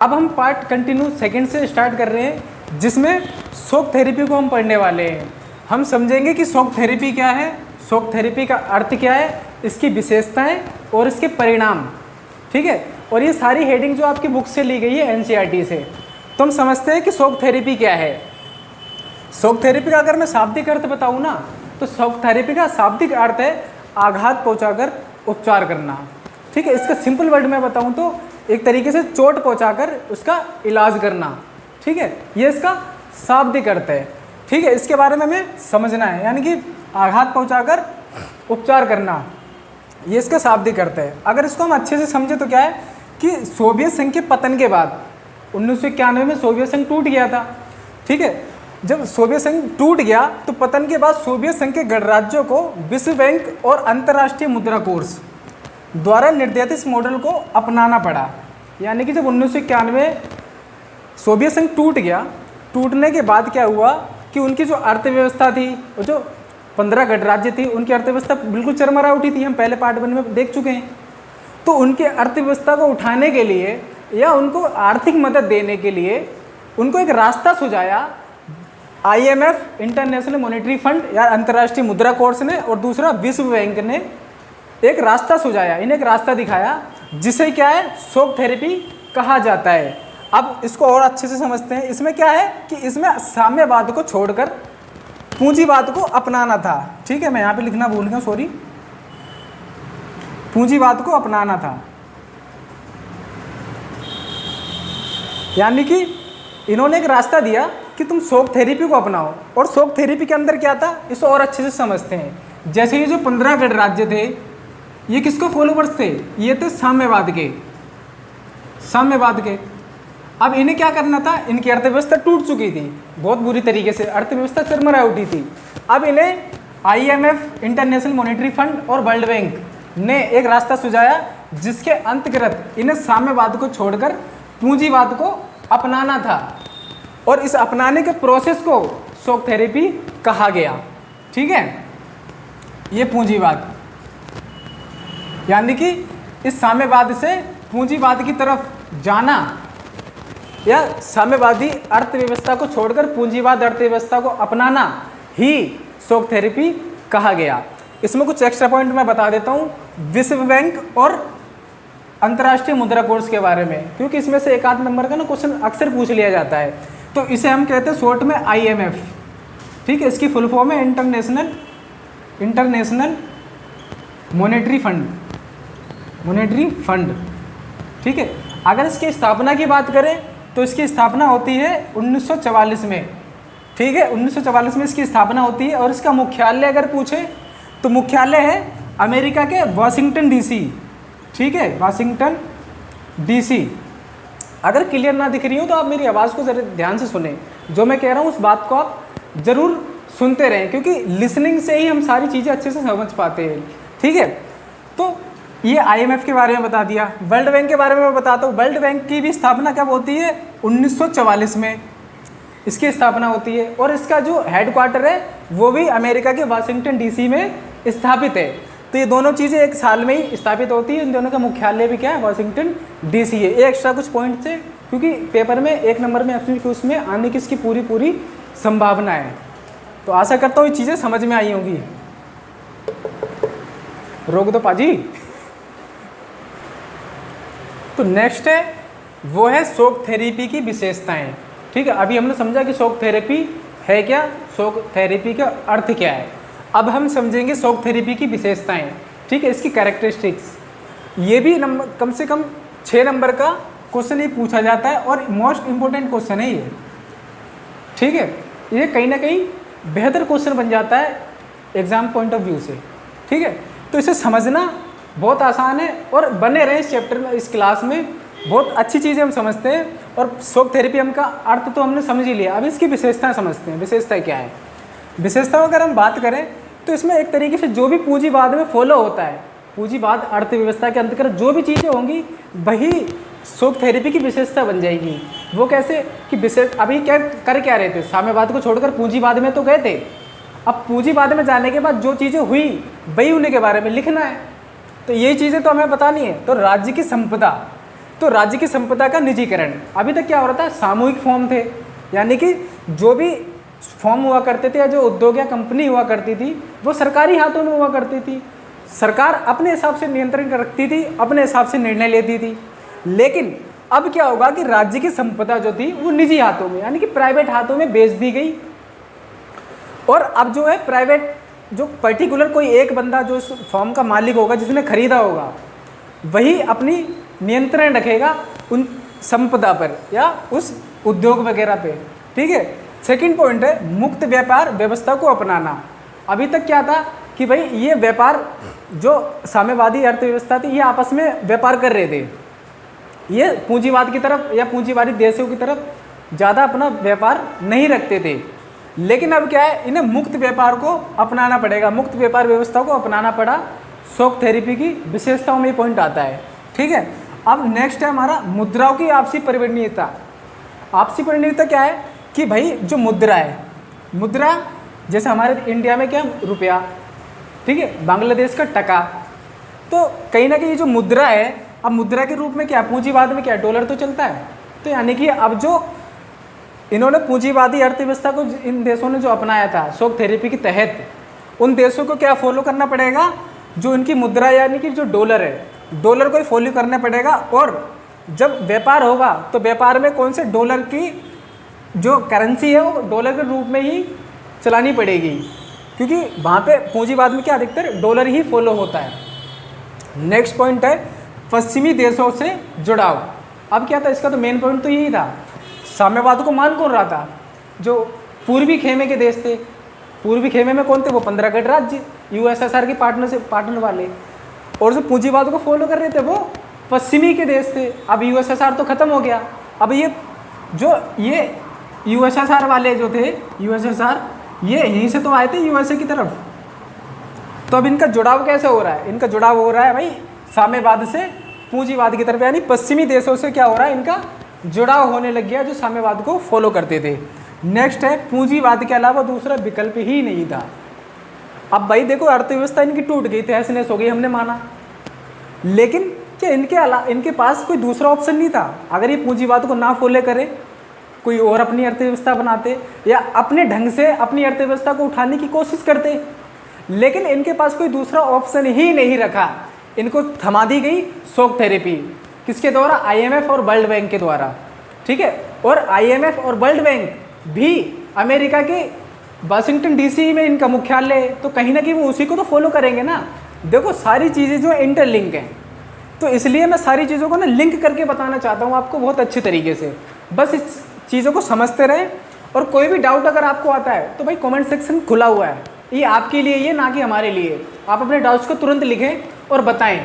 अब हम part continue second से स्टार्ट कर रहे हैं, जिसमें शॉक थेरेपी को हम पढ़ने वाले हैं। हम समझेंगे कि शॉक थेरेपी क्या है, शॉक थेरेपी का अर्थ क्या है, इसकी विशेषताएं और इसके परिणाम। ठीक है, और ये सारी हेडिंग जो आपकी बुक से ली गई है एनसीईआरटी से। तो हम समझते हैं कि शॉक थेरेपी क्या है। शॉक थेरेपी का अगर मैं शाब्दिक अर्थ बताऊँ ना, तो शॉक थेरेपी का शाब्दिक अर्थ है आघात पहुँचाकर उपचार करना। ठीक है, इसका सिंपल वर्ड में बताऊँ तो एक तरीके से चोट पहुंचाकर उसका इलाज करना। ठीक है, ये इसका शाब्दिक अर्थ है। ठीक है, इसके बारे में हमें समझना है, यानी कि आघात पहुंचाकर उपचार करना, ये इसका शाब्दिक अर्थ है। अगर इसको हम अच्छे से समझे तो क्या है कि सोवियत संघ के पतन के बाद 1991 में सोवियत संघ टूट गया था। ठीक है, जब सोवियत संघ टूट गया तो पतन के बाद सोवियत संघ के गणराज्यों को विश्व बैंक और अंतर्राष्ट्रीय मुद्रा कोष द्वारा निर्धारित इस मॉडल को अपनाना पड़ा। यानी कि जब 1991 सोवियत संघ टूट गया, टूटने के बाद क्या हुआ कि उनकी जो अर्थव्यवस्था थी, वो जो 15 गणराज्य थी, उनकी अर्थव्यवस्था बिल्कुल चरमरा उठी थी। हम पहले पार्ट 1 में देख चुके हैं। तो उनके अर्थव्यवस्था को उठाने के लिए या उनको आर्थिक मदद देने के लिए उनको एक रास्ता सुझाया IMF इंटरनेशनल मॉनेटरी फंड या अंतर्राष्ट्रीय मुद्रा कोष ने, और दूसरा विश्व बैंक ने एक रास्ता सुझाया, इन्हें एक रास्ता दिखाया, जिसे क्या है शॉक थेरेपी कहा जाता है। अब इसको और अच्छे से समझते हैं। इसमें क्या है कि इसमें साम्यवाद को छोड़कर पूंजीवाद को अपनाना था। ठीक है, मैं यहाँ पे लिखना भूल गया, सॉरी, पूंजीवाद को अपनाना था। यानी कि इन्होंने एक रास्ता दिया कि तुम शॉक थेरेपी को अपनाओ, और शॉक थेरेपी के अंदर क्या था इसको और अच्छे से समझते हैं। जैसे ये जो 15 गणराज्य थे, ये किसको फॉलोवर्स थे, ये थे साम्यवाद के, साम्यवाद के। अब इन्हें क्या करना था, इनकी अर्थव्यवस्था टूट चुकी थी बहुत बुरी तरीके से, अर्थव्यवस्था चरमरा उठी थी। अब इन्हें IMF इंटरनेशनल मॉनेटरी फंड और वर्ल्ड बैंक ने एक रास्ता सुझाया, जिसके अंतर्गत इन्हें साम्यवाद को छोड़कर पूंजीवाद को अपनाना था, और इस अपनाने के प्रोसेस को शॉक थेरेपी कहा गया। ठीक है, ये पूंजीवाद, यानी कि इस साम्यवाद से पूंजीवाद की तरफ जाना, या साम्यवादी अर्थव्यवस्था को छोड़कर पूंजीवाद अर्थव्यवस्था को अपनाना ही शॉक थेरेपी कहा गया। इसमें कुछ एक्स्ट्रा पॉइंट मैं बता देता हूँ विश्व बैंक और अंतर्राष्ट्रीय मुद्रा कोष के बारे में, क्योंकि इसमें से एक आध नंबर का ना क्वेश्चन अक्सर पूछ लिया जाता है। तो इसे हम कहते हैं शॉर्ट में IMF। ठीक है, इसकी फुल फॉर्म है इंटरनेशनल मॉनेटरी फंड। ठीक है, अगर इसकी स्थापना की बात करें तो इसकी स्थापना होती है 1944 में। ठीक है, 1944 में इसकी स्थापना होती है, और इसका मुख्यालय अगर पूछे तो मुख्यालय है अमेरिका के वाशिंगटन DC। ठीक है, वाशिंगटन DC। अगर क्लियर ना दिख रही हो तो आप मेरी आवाज़ को ज़रा ध्यान से सुने, जो मैं कह रहा हूँ उस बात को आप ज़रूर सुनते रहें, क्योंकि लिसनिंग से ही हम सारी चीज़ें अच्छे से समझ पाते हैं। ठीक है, तो ये IMF के बारे में बता दिया। वर्ल्ड बैंक के बारे में मैं बताता हूँ। वर्ल्ड बैंक की भी स्थापना कब होती है, 1944 में इसकी स्थापना होती है, और इसका जो हेडक्वार्टर है वो भी अमेरिका के वाशिंगटन DC में स्थापित है। तो ये दोनों चीज़ें एक साल में ही स्थापित होती है। इन दोनों का मुख्यालय भी क्या है, वाशिंगटन DC है। ये एक्स्ट्रा कुछ पॉइंट्स है, क्योंकि पेपर में 1 नंबर में एमसीक्यूज में आने की इसकी पूरी संभावना है। तो आशा करता हूँ ये चीज़ें समझ में आई होंगी। रोक दो पाजी। तो नेक्स्ट है, वो है शॉक थेरेपी की विशेषताएं। ठीक है, अभी हमने समझा कि शॉक थेरेपी है क्या, शॉक थेरेपी का अर्थ क्या है। अब हम समझेंगे शॉक थेरेपी की विशेषताएं। ठीक है, इसकी कैरेक्टरिस्टिक्स। ये भी कम से कम 6 नंबर का क्वेश्चन ही पूछा जाता है, और मोस्ट इम्पोर्टेंट क्वेश्चन है ये। ठीक है, ये कहीं ना कहीं बेहतर क्वेश्चन बन जाता है एग्जाम पॉइंट ऑफ व्यू से। ठीक है, तो इसे समझना बहुत आसान है, और बने रहें इस चैप्टर में, इस क्लास में बहुत अच्छी चीज़ें हम समझते हैं। और शॉक थेरेपी हम का अर्थ तो हमने समझ ही लिया, अब इसकी विशेषताएं समझते हैं। विशेषताएं क्या है, विशेषताओं अगर हम बात करें तो इसमें एक तरीके से जो भी पूंजीवाद में फॉलो होता है, पूंजीवाद अर्थव्यवस्था के अंतर्गत जो भी चीज़ें होंगी वही शॉक थेरेपी की विशेषता बन जाएगी। वो कैसे कि विशेष अभी क्या कर रहे थे, साम्यवाद को छोड़कर पूंजीवाद में तो गए थे। अब पूंजीवाद में जाने के बाद जो चीज़ें हुई वही उन्हीं के बारे में लिखना है। तो यही चीज़ें तो हमें बतानी है। तो राज्य की संपदा, तो राज्य की संपदा का निजीकरण। अभी तक क्या हो रहा था, सामूहिक फॉर्म थे, यानी कि जो भी फॉर्म हुआ करते थे या जो उद्योग या कंपनी हुआ करती थी वो सरकारी हाथों में हुआ करती थी। सरकार अपने हिसाब से नियंत्रण रखती थी, अपने हिसाब से निर्णय लेती थी। लेकिन अब क्या होगा कि राज्य की संपदा जो थी वो निजी हाथों में यानी कि प्राइवेट हाथों में बेच दी गई। और अब जो है प्राइवेट जो पर्टिकुलर कोई एक बंदा जो इस फॉर्म का मालिक होगा, जिसने खरीदा होगा, वही अपनी नियंत्रण रखेगा उन संपदा पर या उस उद्योग वगैरह पे। ठीक है। सेकंड पॉइंट है मुक्त व्यापार व्यवस्था को अपनाना। अभी तक क्या था कि भाई ये व्यापार जो साम्यवादी अर्थव्यवस्था थी ये आपस में व्यापार कर रहे थे, ये पूंजीवाद की तरफ या पूंजीवादी देशों की तरफ ज़्यादा अपना व्यापार नहीं रखते थे। लेकिन अब क्या है, इन्हें मुक्त व्यापार को अपनाना पड़ेगा, मुक्त व्यापार व्यवस्था को अपनाना पड़ा। शॉक थेरेपी की विशेषताओं में पॉइंट आता है। ठीक है। अब नेक्स्ट है हमारा मुद्राओं की आपसी परिवर्तनीयता। आपसी परिवर्तनीयता क्या है कि भाई जो मुद्रा है, मुद्रा जैसे हमारे इंडिया में क्या रुपया, ठीक है, बांग्लादेश का टका, तो कहीं ना कहीं जो मुद्रा है, अब मुद्रा के रूप में क्या पूंजीवाद में क्या डॉलर तो चलता है। तो यानी कि अब जो इन्होंने पूंजीवादी अर्थव्यवस्था को इन देशों ने जो अपनाया था शॉक थेरेपी के तहत, उन देशों को क्या फॉलो करना पड़ेगा, जो इनकी मुद्रा यानी कि जो डॉलर है, डॉलर को ही फॉलो करना पड़ेगा। और जब व्यापार होगा तो व्यापार में कौन से डॉलर की जो करेंसी है वो डॉलर के रूप में ही चलानी पड़ेगी, क्योंकि वहाँ पे पूंजीवाद में क्या अधिकतर डॉलर ही फॉलो होता है। नेक्स्ट पॉइंट है पश्चिमी देशों से जुड़ाव। अब क्या था, इसका तो मेन पॉइंट तो यही था, साम्यवाद को मान कौन रहा था, जो पूर्वी खेमे के देश थे। पूर्वी खेमे में कौन थे, वो 15 गणराज्य यूएसएसआर के पार्टनर वाले। और जो पूंजीवाद को फॉलो कर रहे थे वो पश्चिमी के देश थे। अब यूएसएसआर तो ख़त्म हो गया, अब ये यूएसएसआर वाले जो थे, यूएसएसआर ये यहीं से तो आए थे यूएसए की तरफ। तो अब इनका जुड़ाव कैसे हो रहा है, इनका जुड़ाव हो रहा है भाई साम्यवाद से पूंजीवाद की तरफ, यानी पश्चिमी देशों से क्या हो रहा है, इनका जुड़ाव होने लग गया जो साम्यवाद को फॉलो करते थे। नेक्स्ट है पूंजीवाद के अलावा दूसरा विकल्प ही नहीं था। अब भाई देखो अर्थव्यवस्था इनकी टूट गई, तहस नहस हो गई, हमने माना, लेकिन क्या इनके पास कोई दूसरा ऑप्शन नहीं था। अगर ये पूंजीवाद को ना फॉलो करे, कोई और अपनी अर्थव्यवस्था बनाते या अपने ढंग से अपनी अर्थव्यवस्था को उठाने की कोशिश करते, लेकिन इनके पास कोई दूसरा ऑप्शन ही नहीं रखा। इनको थमा दी गई शॉक थेरेपी, किसके द्वारा, आईएमएफ और वर्ल्ड बैंक के द्वारा। ठीक है। और आईएमएफ और वर्ल्ड बैंक भी अमेरिका के वाशिंगटन डीसी में इनका मुख्यालय है, तो कहीं ना कहीं वो उसी को तो फॉलो करेंगे ना। देखो सारी चीज़ें जो इंटरलिंक हैं, तो इसलिए मैं सारी चीज़ों को ना लिंक करके बताना चाहता हूँ आपको बहुत अच्छे तरीके से। बस इस चीज़ों को समझते रहें, और कोई भी डाउट अगर आपको आता है तो भाई कमेंट सेक्शन खुला हुआ है, ये आपके लिए, ये ना कि हमारे लिए। आप अपने डाउट्स को तुरंत लिखें और बताएं।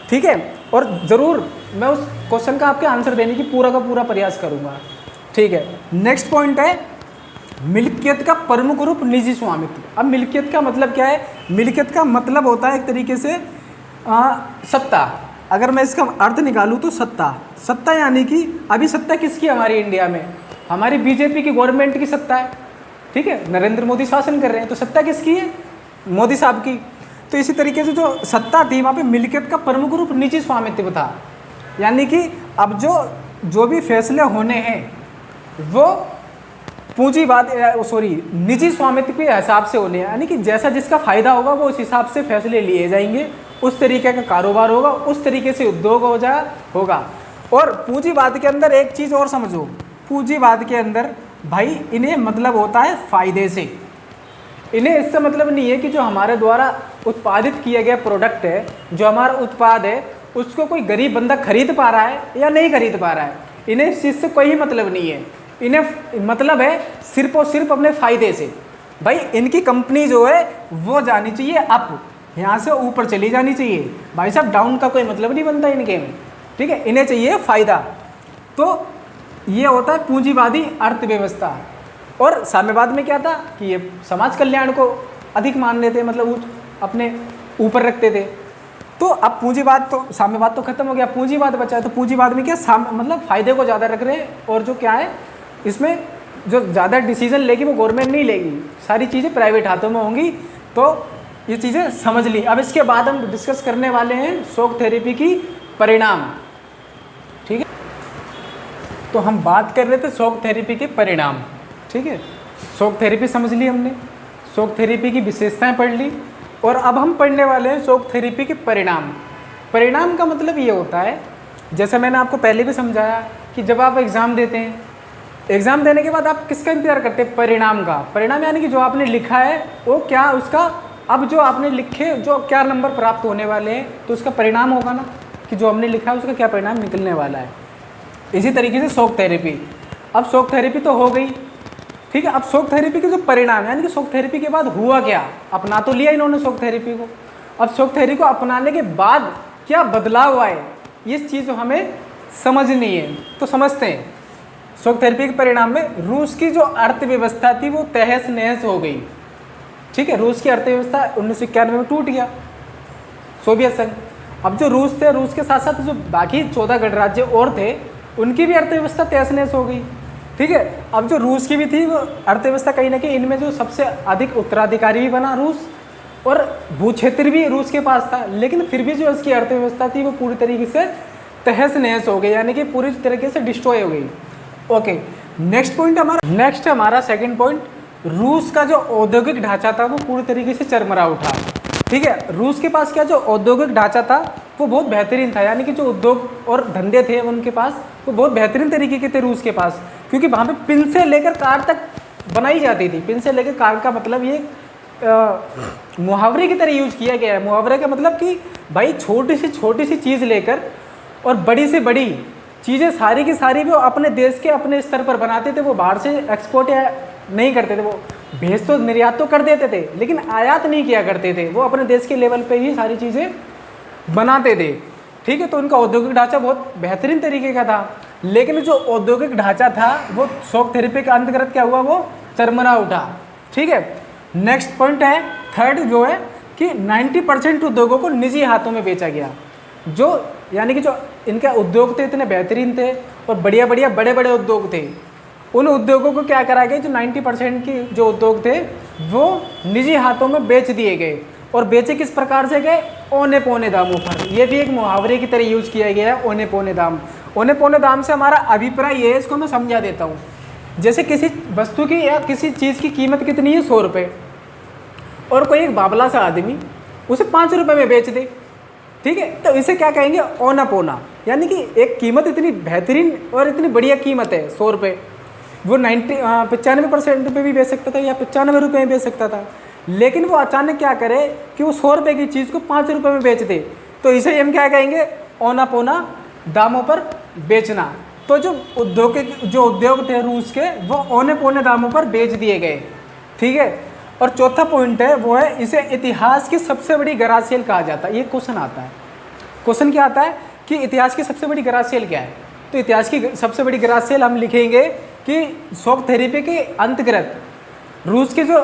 ठीक है। और ज़रूर मैं उस क्वेश्चन का आपके आंसर देने की पूरा का पूरा प्रयास करूँगा। ठीक है। नेक्स्ट पॉइंट है मिल्कियत का प्रमुख रूप निजी स्वामित्व। अब मिल्कियत का मतलब क्या है, मिल्कियत का मतलब होता है एक तरीके से सत्ता। अगर मैं इसका अर्थ निकालूँ तो सत्ता यानी कि अभी सत्ता किसकी है हमारी इंडिया में, हमारी बीजेपी की गवर्नमेंट की सत्ता है। ठीक है। नरेंद्र मोदी शासन कर रहे हैं, तो सत्ता किसकी है, मोदी साहब की। तो इसी तरीके से जो सत्ता थी वहाँ पे मिल्कियत का प्रमुख रूप निजी स्वामित्व था, यानी कि अब जो भी फैसले होने हैं वो निजी स्वामित्व के हिसाब से होने हैं, यानी कि जैसा जिसका फ़ायदा होगा वो उस हिसाब से फैसले लिए जाएंगे, उस तरीके का कारोबार होगा, उस तरीके से उद्योग होगा। और पूंजीवाद के अंदर एक चीज़ और समझो, पूंजीवाद के अंदर भाई इन्हें मतलब होता है फ़ायदे से। इन्हें इससे मतलब नहीं है कि जो हमारे द्वारा उत्पादित किया गया प्रोडक्ट है, जो हमारा उत्पाद है, उसको कोई गरीब बंदा खरीद पा रहा है या नहीं खरीद पा रहा है, इन्हें इस चीज़ से कोई मतलब नहीं है। इन्हें मतलब है सिर्फ और सिर्फ अपने फ़ायदे से। भाई इनकी कंपनी जो है वो जानी चाहिए अप, यहाँ से ऊपर चली जानी चाहिए। भाई साहब डाउन का कोई मतलब नहीं बनता इनके में। ठीक है। इन्हें चाहिए फ़ायदा। तो ये होता है पूंजीवादी अर्थव्यवस्था। और साम्यवाद में क्या था कि ये समाज कल्याण को अधिक मान लेते, मतलब अपने ऊपर रखते थे। तो अब पूंजीवाद तो, साम्यवाद तो खत्म हो गया, पूंजीवाद बचा है। तो पूंजीवाद में क्या मतलब फ़ायदे को ज़्यादा रख रहे हैं, और जो क्या है इसमें जो ज़्यादा डिसीजन लेगी वो गवर्नमेंट नहीं लेगी, सारी चीज़ें प्राइवेट हाथों में होंगी। तो ये चीज़ें समझ ली। अब इसके बाद हम डिस्कस करने वाले हैं शॉक थेरेपी की परिणाम। ठीक है। तो हम बात कर रहे थे शॉक थेरेपी के परिणाम, ठीक है। शॉक थेरेपी समझ ली हमने, शॉक थेरेपी की विशेषताएं पढ़ ली, और अब हम पढ़ने वाले हैं शॉक थेरेपी के परिणाम। परिणाम का मतलब ये होता है, जैसा मैंने आपको पहले भी समझाया कि जब आप एग्ज़ाम देते हैं, एग्ज़ाम देने के बाद आप किसका इंतजार करते हैं? परिणाम का। परिणाम यानी कि जो आपने लिखा है वो क्या, उसका अब जो आपने लिखे जो क्या नंबर प्राप्त होने वाले हैं, तो उसका परिणाम होगा ना कि जो हमने लिखा है उसका क्या परिणाम निकलने वाला है। इसी तरीके से शॉक थेरेपी, अब शॉक थेरेपी तो हो गई, ठीक है। अब शॉक थेरेपी के जो परिणाम, यानी कि शॉक थेरेपी के बाद हुआ क्या, अपना तो लिया इन्होंने शॉक थेरेपी को, अब शॉक थेरेपी को अपनाने के बाद क्या बदलाव आए, ये चीज़ हमें समझनी है। तो समझते हैं। शॉक थेरेपी के परिणाम में रूस की जो अर्थव्यवस्था थी वो तहस नहस हो गई, ठीक है। रूस की अर्थव्यवस्था 1991 में टूट गया, सोवियत संघ। अब जो रूस थे, रूस के साथ साथ जो बाकी 14 गणराज्य और थे, उनकी भी अर्थव्यवस्था तहस नहस हो गई, ठीक है। अब जो रूस की भी थी वो अर्थव्यवस्था कहीं ना कहीं, इनमें जो सबसे अधिक उत्तराधिकारी भी बना रूस, और भू क्षेत्र भी रूस के पास था, लेकिन फिर भी जो उसकी अर्थव्यवस्था थी वो पूरी तरीके से तहस नहस हो गई, यानी कि पूरी तरीके से डिस्ट्रॉय हो गई। ओके, नेक्स्ट हमारा सेकंड पॉइंट, रूस का जो औद्योगिक ढांचा था वो पूरी तरीके से चरमरा उठा, ठीक है। रूस के पास क्या जो औद्योगिक ढांचा था वो बहुत बेहतरीन था, यानी कि जो उद्योग और धंधे थे उनके पास वो बहुत बेहतरीन तरीके के थे रूस के पास, क्योंकि वहाँ पे पिन से लेकर कार तक बनाई जाती थी। पिन से लेकर कार का मतलब ये मुहावरे की तरह यूज किया गया है। मुहावरे का मतलब कि भाई छोटी सी चीज़ लेकर और बड़ी से बड़ी चीज़ें सारी की सारी वो अपने देश के अपने स्तर पर बनाते थे। वो बाहर से एक्सपोर्ट या नहीं करते थे, वो भेज तो निर्यात तो कर देते थे, लेकिन आयात नहीं किया करते थे। वो अपने देश के लेवल पे ही सारी चीज़ें बनाते थे, ठीक है। तो उनका औद्योगिक ढांचा बहुत बेहतरीन तरीके का था, लेकिन जो औद्योगिक ढांचा था वो शॉक थेरेपी के अंतर्गत क्या हुआ, वो चरमरा उठा, ठीक है। नेक्स्ट पॉइंट है थर्ड, जो है कि 90% उद्योगों को निजी हाथों में बेचा गया। जो यानी कि जो इनके उद्योग थे इतने बेहतरीन थे और बढ़िया बड़े बड़े उद्योग थे, उन उद्योगों को क्या करा गया, जो 90% की जो उद्योग थे वो निजी हाथों में बेच दिए गए। और बेचे किस प्रकार से गए, औने पौने दामों पर। ये भी एक मुहावरे की तरह यूज किया गया है, औने पौने दाम। औने पौने दाम से हमारा अभिप्राय ये है, इसको मैं समझा देता हूँ। जैसे किसी वस्तु की या किसी चीज़ की कीमत कितनी है, 100 रुपये, और कोई एक बाबला सा आदमी उसे 5 रुपये में बेच दे, ठीक है, तो इसे क्या कहेंगे, औना पौना। यानी कि एक कीमत इतनी बेहतरीन और इतनी बढ़िया कीमत है 100 रुपये, वो 95% पे भी बेच सकता था या 95 रुपये में बेच सकता था, लेकिन वो अचानक क्या करे कि वो 100 रुपये की चीज़ को 5 रुपये में बेच दे, तो इसे हम क्या कहेंगे, औना पौना दामों पर बेचना। तो जो उद्योग थे रूस के, वो औने पौने दामों पर बेच दिए गए, ठीक है। और चौथा पॉइंट है वो है, इसे इतिहास की सबसे बड़ी गरासेल कहा जाता है। ये क्वेश्चन आता है, क्वेश्चन क्या आता है कि इतिहास की सबसे बड़ी गरासेल क्या है, तो इतिहास की सबसे बड़ी गरासेल हम लिखेंगे कि शॉक थेरेपी के अंतर्गत रूस के जो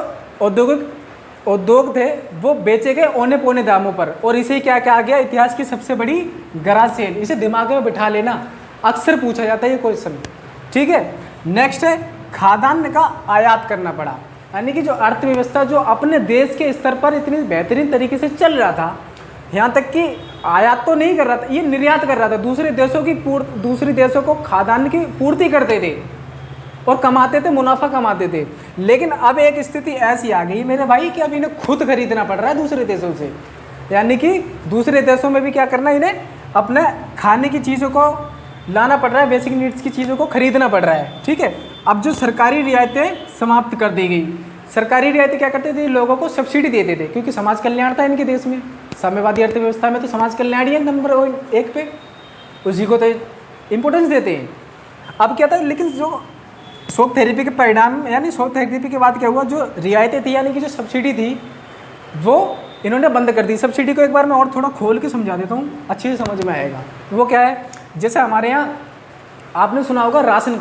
उद्योग थे वो बेचे गए औने पौने दामों पर, और इसे क्या कहा गया, इतिहास की सबसे बड़ी गरासेल। इसे दिमाग में बिठा लेना, अक्सर पूछा जाता है ये क्वेश्चन, ठीक है। नेक्स्ट है, खाद्यान्न का आयात करना पड़ा, यानी कि जो अर्थव्यवस्था जो अपने देश के स्तर पर इतनी बेहतरीन तरीके से चल रहा था, यहाँ तक कि आयात तो नहीं कर रहा था, ये निर्यात कर रहा था। दूसरे देशों को खाद्यान्न की पूर्ति करते थे और कमाते थे, मुनाफा कमाते थे। लेकिन अब एक स्थिति ऐसी आ गई मेरे भाई कि अब इन्हें खुद खरीदना पड़ रहा है दूसरे देशों से, यानी कि दूसरे देशों में भी क्या करना, इन्हें अपने खाने की चीज़ों को लाना पड़ रहा है, बेसिक नीड्स की चीज़ों को खरीदना पड़ रहा है, ठीक है। अब जो सरकारी रियायतें समाप्त कर दी गई। सरकारी रियायतें क्या करते थे, लोगों को सब्सिडी देते थे, क्योंकि समाज कल्याण था इनके देश में। साम्यवादी अर्थव्यवस्था में तो समाज कल्याण ही है नंबर 1 पे, उसी को तो इम्पोर्टेंस देते हैं। अब क्या था, लेकिन जो शॉक थेरेपी के परिणाम, यानी शॉक थेरेपी के बाद क्या हुआ, जो रियायतें थी यानी कि जो सब्सिडी थी वो इन्होंने बंद कर दी। सब्सिडी को एक बार मैं और थोड़ा खोल के समझा देता हूँ, अच्छे से समझ में आएगा। वो क्या है, जैसे हमारे यहाँ आपने सुना होगा राशन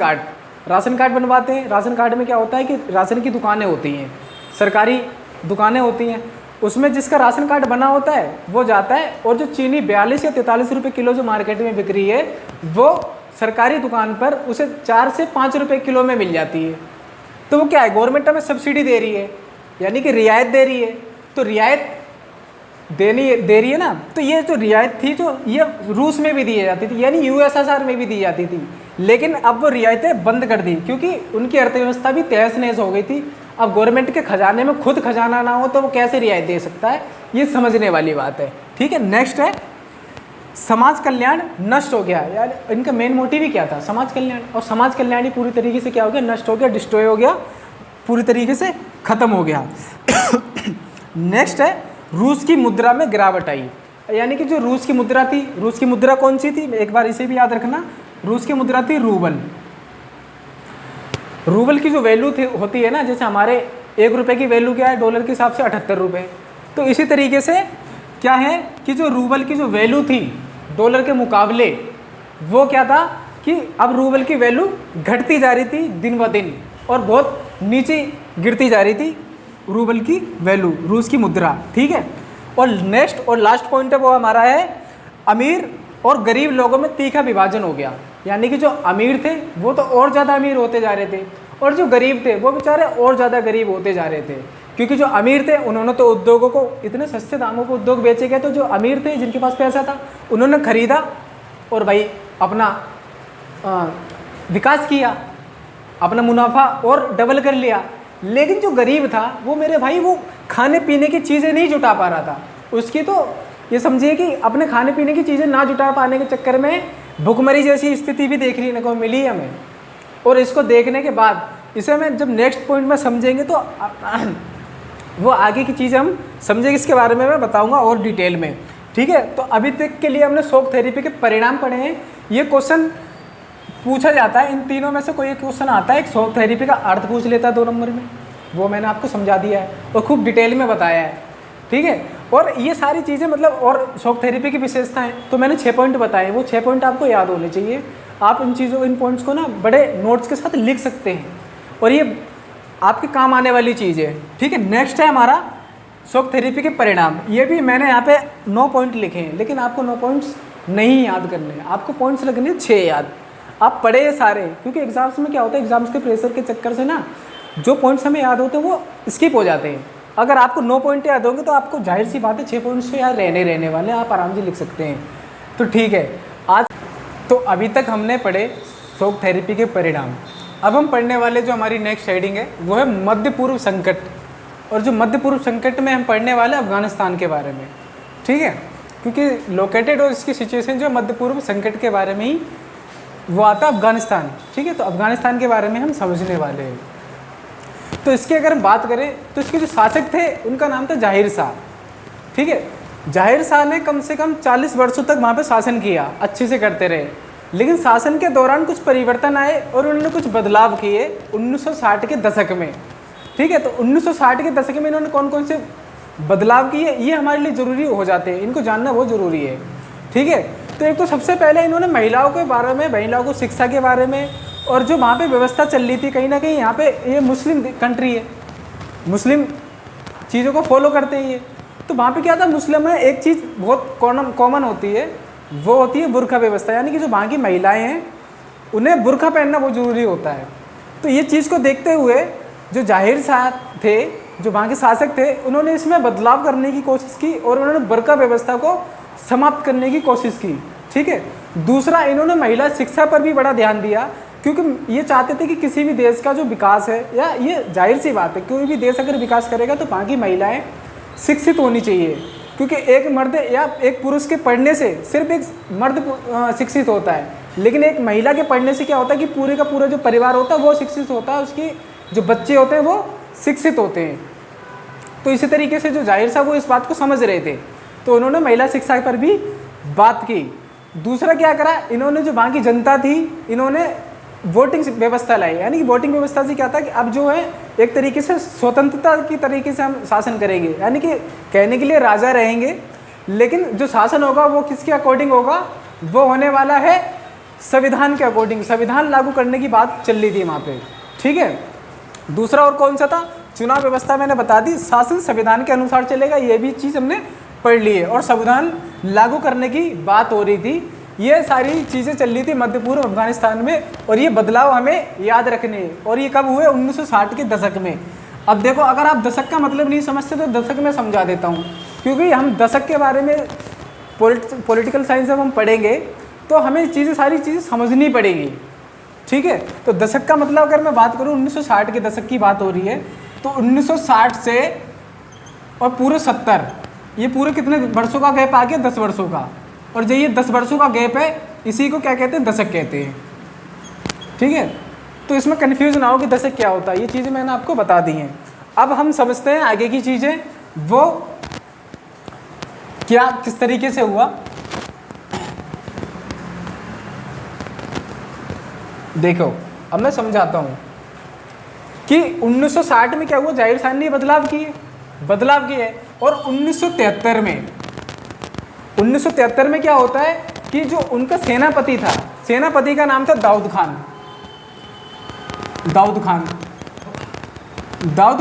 कार्ड बनवाते हैं। राशन कार्ड में क्या होता है कि राशन की दुकानें होती हैं, सरकारी दुकानें होती हैं, उसमें जिसका राशन कार्ड बना होता है वो जाता है, और जो चीनी 42 या 43 रुपये किलो जो मार्केट में बिक रही है वो सरकारी दुकान पर उसे 4 से 5 रुपये किलो में मिल जाती है। तो वो क्या है, गवर्नमेंट हमें सब्सिडी दे रही है, यानी कि रियायत दे रही है। तो रियायत दे रही है ना, तो ये जो रियायत थी जो ये रूस में भी दी जाती थी, यानी USSR में भी दी जाती थी। लेकिन अब वो रियायतें बंद कर दी क्योंकि उनकी अर्थव्यवस्था भी तहस नहस हो गई थी। अब गवर्नमेंट के खजाने में खुद खजाना ना हो तो वो कैसे रियायत दे सकता है, ये समझने वाली बात है। ठीक है, नेक्स्ट है समाज कल्याण नष्ट हो गया। यार इनका मेन मोटिव ही क्या था, समाज कल्याण, और समाज कल्याण ही पूरी तरीके से क्या हो गया, नष्ट हो गया, डिस्ट्रॉय हो गया, पूरी तरीके से खत्म हो गया। नेक्स्ट है रूस की मुद्रा में गिरावट आई, यानी कि जो रूस की मुद्रा थी, रूस की मुद्रा कौन सी थी, एक बार इसे भी याद रखना, रूस की मुद्रा थी रूबल। रूबल की जो वैल्यू थी होती है ना, जैसे हमारे 1 रुपये की वैल्यू क्या है डॉलर के हिसाब से 78 रुपये, तो इसी तरीके से क्या है कि जो रूबल की जो वैल्यू थी डॉलर के मुकाबले, वो क्या था कि अब रूबल की वैल्यू घटती जा रही थी दिन ब दिन और बहुत नीचे गिरती जा रही थी रूबल की वैल्यू, रूस की मुद्रा। ठीक है, और नेक्स्ट और लास्ट पॉइंट है वो हमारा है अमीर और गरीब लोगों में तीखा विभाजन हो गया, यानी कि जो अमीर थे वो तो और ज़्यादा अमीर होते जा रहे थे और जो गरीब थे वो बेचारे और ज़्यादा गरीब होते जा रहे थे, क्योंकि जो अमीर थे उन्होंने तो उद्योगों को इतने सस्ते दामों को उद्योग बेचे गए, तो जो अमीर थे जिनके पास पैसा था उन्होंने खरीदा और भाई अपना विकास किया, अपना मुनाफा और डबल कर लिया। लेकिन जो गरीब था वो मेरे भाई वो खाने पीने की चीज़ें नहीं जुटा पा रहा था, उसकी तो ये समझिए कि अपने खाने पीने की चीज़ें ना जुटा पाने के चक्कर में भुखमरी जैसी स्थिति भी देखने को मिली हमें। और इसको देखने के बाद इसे हमें जब नेक्स्ट पॉइंट में समझेंगे तो वो आगे की चीज़ हम समझेंगे, इसके बारे में मैं बताऊंगा और डिटेल में। ठीक है, तो अभी तक के लिए हमने शॉक थेरेपी के परिणाम पढ़े हैं। ये क्वेश्चन पूछा जाता है, इन तीनों में से कोई एक क्वेश्चन आता है, एक शॉक थेरेपी का अर्थ पूछ लेता है 2 नंबर में, वो मैंने आपको समझा दिया है और खूब डिटेल में बताया है। ठीक है, और ये सारी चीज़ें मतलब और शॉक थेरेपी की विशेषताएं तो मैंने 6 पॉइंट बताए, वो 6 पॉइंट आपको याद होने चाहिए। आप इन पॉइंट्स को ना बड़े नोट्स के साथ लिख सकते हैं और ये आपके काम आने वाली चीज़ है। ठीक है, नेक्स्ट है हमारा शॉक थेरेपी के परिणाम। ये भी मैंने यहाँ पे 9 पॉइंट लिखे हैं, लेकिन आपको 9 पॉइंट्स नहीं याद करने हैं, आपको पॉइंट्स लगने हैं 6 याद। आप पढ़े सारे, क्योंकि एग्जाम्स में क्या होता है, एग्जाम्स के प्रेशर के चक्कर से ना जो पॉइंट्स हमें याद होते हैं वो स्किप हो जाते हैं। अगर आपको 9 पॉइंट याद होंगे तो आपको जाहिर सी बात है 6 पॉइंट्स तो याद रहने वाले, आप आराम से लिख सकते हैं। तो ठीक है, आज तो अभी तक हमने पढ़े शॉक थेरेपी के परिणाम। अब हम पढ़ने वाले जो हमारी नेक्स्ट हेडिंग है वो है मध्य पूर्व संकट, और जो मध्य पूर्व संकट में हम पढ़ने वाले अफगानिस्तान के बारे में। ठीक है, क्योंकि लोकेटेड और इसकी सिचुएशन जो मध्य पूर्व संकट के बारे में ही वो आता अफगानिस्तान। ठीक है, तो अफगानिस्तान के बारे में हम समझने वाले हैं। तो इसकी अगर हम बात करें तो इसके जो शासक थे उनका नाम था जाहिर शाह। ठीक है, जाहिर शाह ने कम से कम 40 वर्षों तक वहाँ पे शासन किया, अच्छे से करते रहे, लेकिन शासन के दौरान कुछ परिवर्तन आए और उन्होंने कुछ बदलाव किए 1960 के दशक में। ठीक है, तो 1960 के दशक में इन्होंने कौन कौन से बदलाव किए ये हमारे लिए ज़रूरी हो जाते हैं, इनको जानना बहुत ज़रूरी है। ठीक है, तो एक तो सबसे पहले इन्होंने महिलाओं के बारे में, महिलाओं को शिक्षा के बारे में, और जो वहाँ पे व्यवस्था चल रही थी कहीं ना कहीं, यहाँ पे ये मुस्लिम कंट्री है, मुस्लिम चीज़ों को फॉलो करते हैं ये, तो वहाँ पे क्या था, मुस्लिम में एक चीज़ बहुत कॉमन होती है, वो होती है बुर्का व्यवस्था, यानी कि जो वहाँ की महिलाएं हैं उन्हें बुर्का पहनना बहुत ज़रूरी होता है। तो ये चीज़ को देखते हुए जो जाहिर शाह थे, जो वहाँ के शासक थे, उन्होंने इसमें बदलाव करने की कोशिश की और उन्होंने बुर्का व्यवस्था को समाप्त करने की कोशिश की। ठीक है, दूसरा इन्होंने महिला शिक्षा पर भी बड़ा ध्यान दिया, क्योंकि ये चाहते थे कि किसी भी देश का जो विकास है, या ये जाहिर सी बात है कोई भी देश अगर विकास करेगा तो वहाँ की महिलाएं शिक्षित होनी चाहिए, क्योंकि एक मर्द या एक पुरुष के पढ़ने से सिर्फ एक मर्द शिक्षित होता है, लेकिन एक महिला के पढ़ने से क्या होता है कि पूरे का पूरा जो परिवार होता है वो शिक्षित होता है, उसकी जो बच्चे होते हैं वो शिक्षित होते हैं। तो इसी तरीके से जो जाहिर शाह वो इस बात को समझ रहे थे, तो उन्होंने महिला शिक्षा पर भी बात की। दूसरा क्या करा, इन्होंने जो वहाँ की जनता थी, इन्होंने वोटिंग व्यवस्था लाई, यानी कि वोटिंग व्यवस्था से क्या था कि अब जो है एक तरीके से स्वतंत्रता की तरीके से हम शासन करेंगे, यानी कि कहने के लिए राजा रहेंगे, लेकिन जो शासन होगा वो किसके अकॉर्डिंग होगा, वो होने वाला है संविधान के अकॉर्डिंग। संविधान लागू करने की बात चल रही थी वहाँ पे। ठीक है, दूसरा और कौन सा था, चुनाव व्यवस्था मैंने बता दी, शासन संविधान के अनुसार चलेगा, ये भी चीज़ हमने पढ़ ली है, और संविधान लागू करने की बात हो रही थी। ये सारी चीज़ें चल रही थी मध्य पूर्व अफगानिस्तान में, और ये बदलाव हमें याद रखने हैं, और ये कब हुए, 1960 के दशक में। अब देखो, अगर आप दशक का मतलब नहीं समझते तो दशक में समझा देता हूँ, क्योंकि हम दशक के बारे में पॉलिटिकल साइंस जब हम पढ़ेंगे तो हमें चीज़ें सारी चीज़ें समझनी पड़ेगी। ठीक है। तो दशक का मतलब अगर मैं बात करूँ 1960 के दशक की बात हो रही है, तो 1960 से और पूरे 70, ये पूरे कितने वर्षों का गैप आ गया, 10 वर्षों का। और जो ये 10 वर्षों का गैप है, इसी को क्या कहते हैं, दशक कहते हैं। ठीक है, तो इसमें कन्फ्यूज ना हो कि दशक क्या होता है, ये चीज़ें मैंने आपको बता दी हैं। अब हम समझते हैं आगे की चीज़ें, वो क्या किस तरीके से हुआ। देखो अब मैं समझाता हूँ कि 1960 में क्या हुआ, जाहिर सान ने बदलाव किए। और 1973 में क्या होता है कि जो उनका सेनापति था, सेनापति का नाम था दाऊद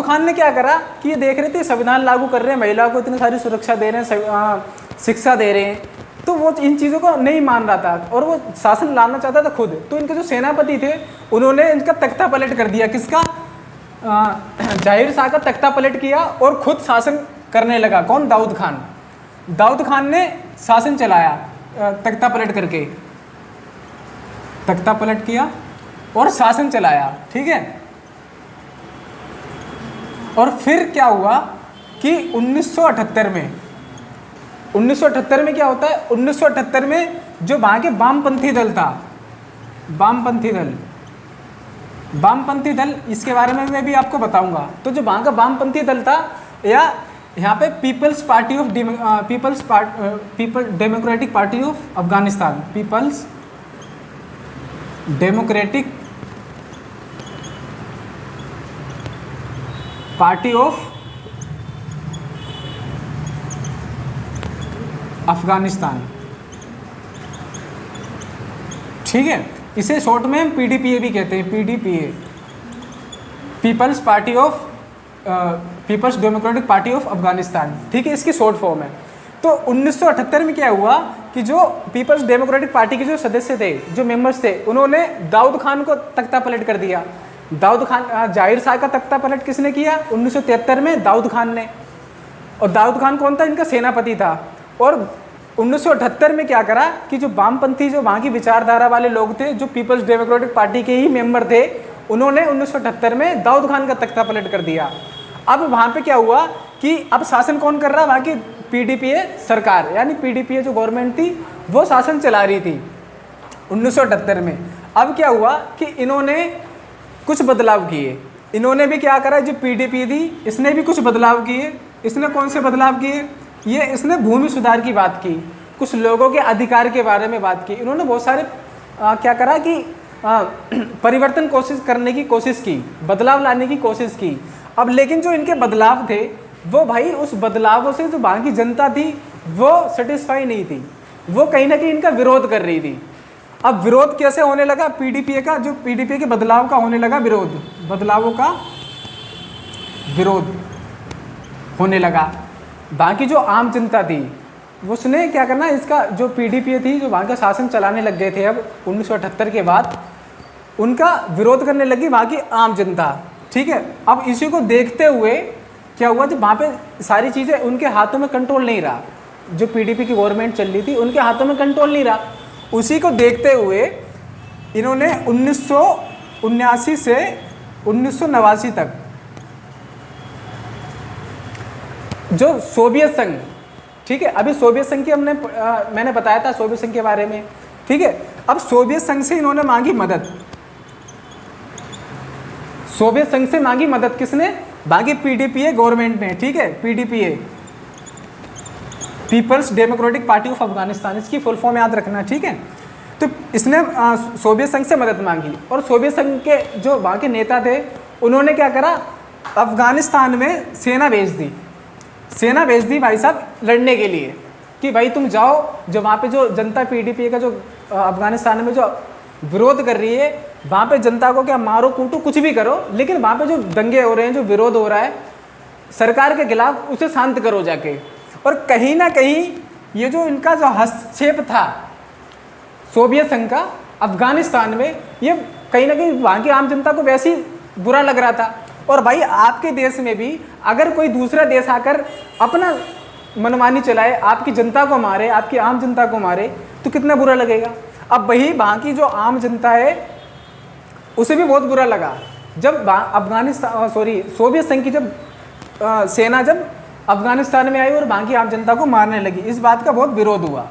खान ने क्या करा कि ये देख रहे थे संविधान लागू कर रहे हैं, महिलाओं को इतनी सारी सुरक्षा दे रहे हैं, शिक्षा दे रहे हैं, तो वो इन चीज़ों को नहीं मान रहा था और वो शासन लाना चाहता था खुद। तो इनके जो सेनापति थे उन्होंने इनका तख्ता पलट कर दिया, किसका, जाहिर शाह का तख्ता पलट किया और खुद शासन करने लगा। कौन, दाऊद खान ने शासन चलाया, तख्ता पलट किया और शासन चलाया। ठीक है, और फिर क्या हुआ कि 1978 में क्या होता है, 1978 में जो वहाँ के वामपंथी दल, इसके बारे में मैं भी आपको बताऊंगा। तो जो वहाँ का वामपंथी दल था, या यहाँ पे people's democratic party of Afghanistan, people's democratic party of Afghanistan, ठीक है, इसे शॉर्ट में हम पीडीपीए भी कहते हैं, PDPA, people's democratic party of Afghanistan. ठीक है, इसकी शॉर्ट फॉर्म है। तो 1978 में क्या हुआ कि जो पीपल्स डेमोक्रेटिक पार्टी के जो सदस्य थे, जो मेंबर्स थे, उन्होंने दाऊद खान को तख्ता पलट कर दिया। दाऊद खान, जाहिर शाह का तख्ता पलट किसने किया, 1973 में दाऊद खान ने। और दाऊद खान कौन था, इनका सेनापति था। और 1978 में क्या करा कि जो वामपंथी, जो वहाँ की विचारधारा वाले लोग थे, जो पीपल्स डेमोक्रेटिक पार्टी के ही मेंबर थे, उन्होंने 1978 में दाऊद खान का तख्ता पलट कर दिया। अब वहाँ पे क्या हुआ कि अब शासन कौन कर रहा, वहाँ की पीडीपीए सरकार, यानी पीडीपीए जो गवर्नमेंट थी वो शासन चला रही थी 1978 में। अब क्या हुआ कि इन्होंने कुछ बदलाव किए, इन्होंने भी क्या करा, जो पीडीपी थी इसने भी कुछ बदलाव किए। इसने कौन से बदलाव किए, इसने भूमि सुधार की बात की, कुछ लोगों के अधिकार के बारे में बात की। इन्होंने बहुत सारे क्या करा कि परिवर्तन करने की कोशिश की, बदलाव लाने की कोशिश की। अब लेकिन जो इनके बदलाव थे वो भाई उस बदलावों से जो वहाँ की जनता थी वो सेटिस्फाई नहीं थी, वो कहीं ना कहीं इनका विरोध कर रही थी। अब विरोध कैसे होने लगा, पीडीपीए का, जो पीडीपीए के बदलाव का होने लगा विरोध, बदलावों का विरोध होने लगा। बाकी जो आम जनता थी उसने क्या करना, इसका जो पीडीपीए थी, जो वहाँ का शासन चलाने लग गए थे अब 1978 के बाद, उनका विरोध करने लगी वहाँ की आम जनता। ठीक है, अब इसी को देखते हुए क्या हुआ, जब वहाँ पे सारी चीज़ें उनके हाथों में कंट्रोल नहीं रहा, जो पीडीपी की गवर्नमेंट चल रही थी उनके हाथों में कंट्रोल नहीं रहा, उसी को देखते हुए इन्होंने 1979 से 1989 तक जो सोवियत संघ, ठीक है, अभी सोवियत संघ की मैंने बताया था सोवियत संघ के बारे में। ठीक है, अब सोवियत संघ से इन्होंने मांगी मदद, सोवियत संघ से मांगी मदद किसने, बाकी पीडीपीए गवर्नमेंट ने। ठीक है, PDPA, people's democratic party of Afghanistan, इसकी फुल फॉर्म याद रखना। ठीक है, तो इसने सोवियत संघ से मदद मांगी और सोवियत संघ के जो वहाँ के नेता थे उन्होंने क्या करा, अफगानिस्तान में सेना भेज दी भाई साहब लड़ने के लिए, कि भाई तुम जाओ, जो वहाँ पे जो जनता पीडीपीए का जो अफगानिस्तान में जो विरोध कर रही है, वहाँ पे जनता को क्या मारो कूटो कुछ भी करो, लेकिन वहाँ पे जो दंगे हो रहे हैं, जो विरोध हो रहा है सरकार के खिलाफ, उसे शांत करो जाके। और कहीं ना कहीं ये जो इनका जो हस्तक्षेप था सोवियत संघ का अफगानिस्तान में, ये कहीं ना कहीं वहाँ की आम जनता को वैसे ही बुरा लग रहा था। और भाई आपके देश में भी अगर कोई दूसरा देश आकर अपना मनमानी चलाए, आपकी जनता को मारे, आपकी आम जनता को मारे, तो कितना बुरा लगेगा। अब वही वहाँ की जो आम जनता है उसे भी बहुत बुरा लगा जब अफगानिस्तान सोवियत संघ की जब सेना जब अफगानिस्तान में आई और वहाँ की आम जनता को मारने लगी, इस बात का बहुत विरोध हुआ।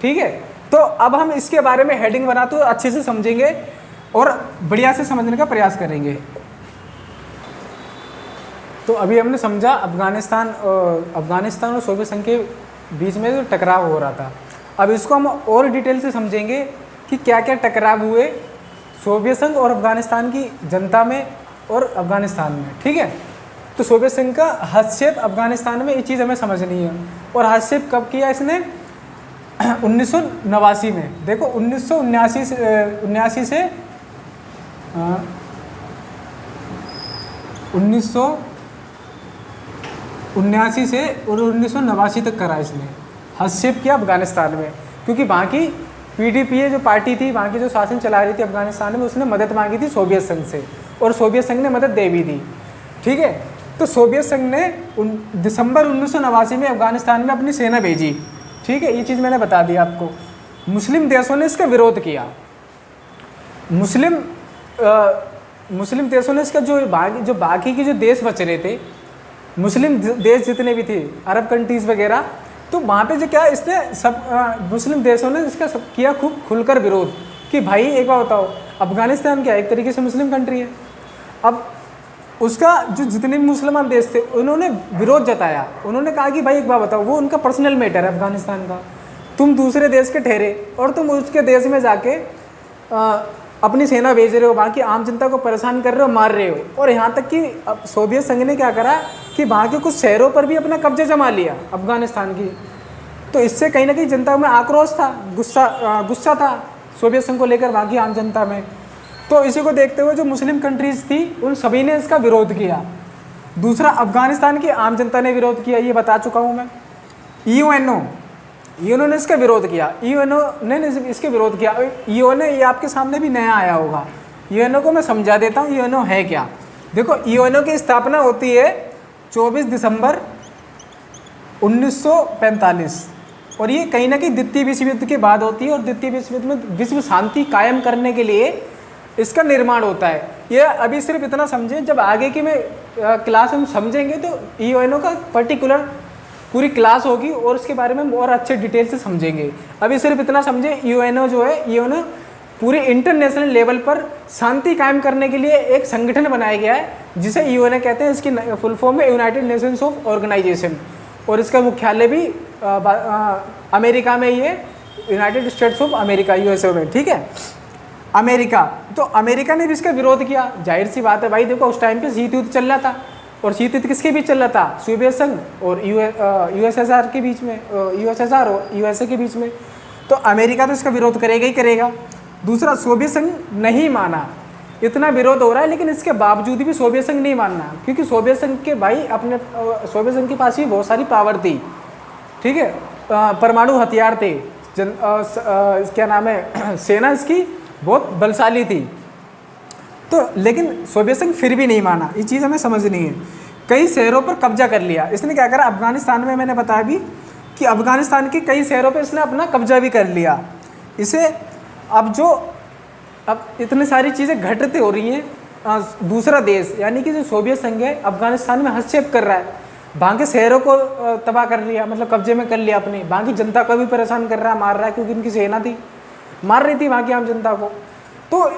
ठीक है, तो अब हम इसके बारे में हेडिंग बनाते हुए अच्छे से समझेंगे और बढ़िया से समझने का प्रयास करेंगे। तो अभी हमने समझा अफगानिस्तान और सोवियत संघ के बीच में जो टकराव हो रहा था। अब इसको हम और डिटेल से समझेंगे कि क्या क्या टकराव हुए सोवियत संघ और अफगानिस्तान की जनता में और अफगानिस्तान में। ठीक है, तो सोवियत संघ का हस्तक्षेप अफगानिस्तान में, ये चीज़ हमें समझनी है। और हस्तक्षेप कब किया इसने? 1989 में। देखो 1979 से 1979 से और 1989 तक करा इसने हस्तक्षेप किया अफगानिस्तान में, क्योंकि वहाँ की PDPA जो पार्टी थी, वहाँ की जो शासन चला रही थी अफगानिस्तान में, उसने मदद मांगी थी सोवियत संघ से और सोवियत संघ ने मदद दे भी दी। ठीक है, तो सोवियत संघ ने दिसंबर 1989 में अफगानिस्तान में अपनी सेना भेजी। ठीक है, ये चीज़ मैंने बता दी आपको। मुस्लिम देशों ने इसका विरोध किया। मुस्लिम देशों ने इसका जो बाकी के जो देश बच रहे थे, मुस्लिम देश जितने भी थे, अरब कंट्रीज़ वगैरह, तो वहाँ पे जो क्या इसने सब मुस्लिम देशों ने इसका सब किया खूब खुलकर विरोध कि भाई एक बात बताओ, अफगानिस्तान क्या एक तरीके से मुस्लिम कंट्री है। अब उसका जो जितने भी मुसलमान देश थे उन्होंने विरोध जताया। उन्होंने कहा कि भाई एक बात बताओ, वो उनका पर्सनल मैटर है अफगानिस्तान का, तुम दूसरे देश के ठहरे और तुम उसके देश में जाके अपनी सेना भेज रहे हो, वहाँ की आम जनता को परेशान कर रहे हो, मार रहे हो। और यहाँ तक कि सोवियत संघ ने क्या करा कि वहाँ के कुछ शहरों पर भी अपना कब्जा जमा लिया अफगानिस्तान की। तो इससे कहीं ना कहीं जनता में आक्रोश था, गुस्सा था सोवियत संघ को लेकर वहाँ की आम जनता में। तो इसी को देखते हुए जो मुस्लिम कंट्रीज़ थी उन सभी ने इसका विरोध किया। दूसरा, अफगानिस्तान की आम जनता ने विरोध किया, ये बता चुका हूँ मैं। यूएनओ ने इसका विरोध किया। यूएनओ ने इसके विरोध किया। यूएनओ ये आपके सामने भी नया आया होगा। यूएनओ को मैं समझा देता हूँ यूएनओ है क्या। देखो, यूएनओ की स्थापना होती है 24 दिसंबर 1945 और ये कहीं ना कहीं द्वितीय विश्व युद्ध के बाद होती है। और द्वितीय विश्व युद्ध में विश्व शांति कायम करने के लिए इसका निर्माण होता है। ये अभी सिर्फ इतना समझें, जब आगे की में क्लास हम समझेंगे तो यूएनओ का पर्टिकुलर पूरी क्लास होगी और उसके बारे में और अच्छे डिटेल से समझेंगे। अभी सिर्फ इतना समझें, यूएनओ जो है, यूएनओ पूरे इंटरनेशनल लेवल पर शांति कायम करने के लिए एक संगठन बनाया गया है जिसे यूएनओ कहते हैं। इसकी फुल फॉर्म है यूनाइटेड नेशंस ऑफ ऑर्गेनाइजेशन और इसका मुख्यालय भी अमेरिका में ही है, United states of America, USA में। ठीक है, अमेरिका। तो अमेरिका ने भी इसका विरोध किया। जाहिर सी बात है भाई, देखो उस टाइम पे शीत युद्ध चल रहा था और शीत युद्ध किसके बीच चल रहा था? सोवियत संघ और यूएसएसआर के बीच में, यूएसएसआर और यूएसए के बीच में। तो अमेरिका तो इसका विरोध करेगा ही करेगा। दूसरा, सोवियत संघ नहीं माना। इतना विरोध हो रहा है लेकिन इसके बावजूद भी सोवियत संघ नहीं मानना, क्योंकि सोवियत संघ के भाई अपने सोवियत संघ के पास भी बहुत सारी पावर थी। ठीक है, परमाणु हथियार थे, क्या नाम है, सेना इसकी बहुत बलशाली थी। तो लेकिन सोवियत संघ फिर भी नहीं माना। ये चीज़ हमें समझनी है। कई शहरों पर कब्जा कर लिया इसने। क्या करा अफगानिस्तान में? मैंने बताया भी कि अफगानिस्तान के कई शहरों पर इसने अपना कब्जा भी कर लिया। इसे अब इतनी सारी चीज़ें घटित हो रही हैं, दूसरा देश यानी कि जो सोवियत संघ है अफगानिस्तान में हस्तक्षेप कर रहा है, वहाँ के शहरों को तबाह कर लिया, मतलब कब्जे में कर लिया अपने। वहाँ की जनता को भी परेशान कर रहा है, मार रहा है, क्योंकि इनकी सेना थी, मार रही थी वहाँ की आम जनता को। तो